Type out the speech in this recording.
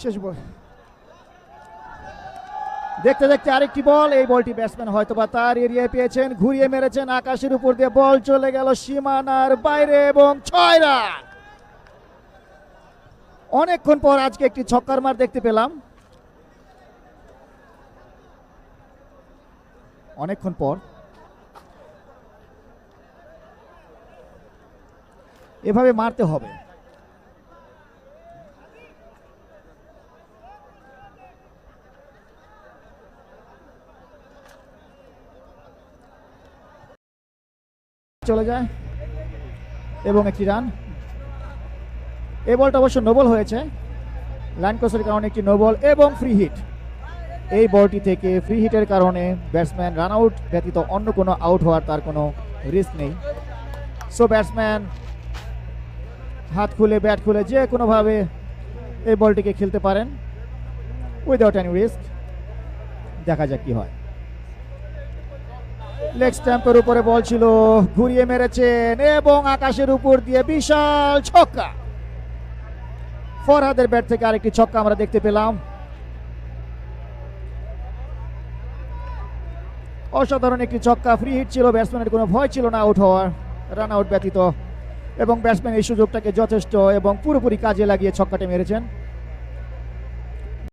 শেষ বল। দেখতে দেখতে আরেকটি বল, এই বলটি ব্যাটসম্যান হয়তোবা তার এরিয়ায় পেয়েছেন, ঘুরিয়ে মেরেছেন আকাশের উপর দিয়ে, বল চলে গেল সীমানার বাইরে এবং 6 রান। অনেকক্ষণ পর আজকে একটি ছক্কার মার দেখতে পেলাম, অনেকক্ষণ পর। এভাবে মারতে হবে। চলে যায় এবং একটি রান। এই বলটা অবশ্য নোবল হয়েছে, লাইন ক্রসের কারণে একটি নোবল এবং ফ্রি হিট। এই বলটি থেকে ফ্রি হিটের কারণে ব্যাটসম্যান রান আউট ব্যতীত অন্য কোনো আউট হওয়ার তার কোনো রিস্ক নেই। সো ব্যাটসম্যান হাত খুলে ব্যাট খুলে যে কোনোভাবে এই বলটিকে খেলতে পারেন উইদাউট এনি রিস্ক। দেখা যাক কি হয়। লেগ স্ট্যাম্পের উপরে বল ছিল, ঘুরিয়ে মেরেছেন এবং আকাশের উপর দিয়ে বিশাল ছক্কা। ফরহাদের ব্যাট থেকে আরেকটি ছক্কা আমরা দেখতে পেলাম। অসাধারণ একটি ছক্কা, ফ্রি হিট ছিল, ব্যাটসম্যানের কোনো ভয় ছিল না আউট হওয়ার, রান আউট ব্যতীত, এবং ব্যাটসম্যান এই সুযোগটাকে যথেষ্ট এবং পুরোপুরি কাজে লাগিয়ে ছক্কাটা মেরেছেন।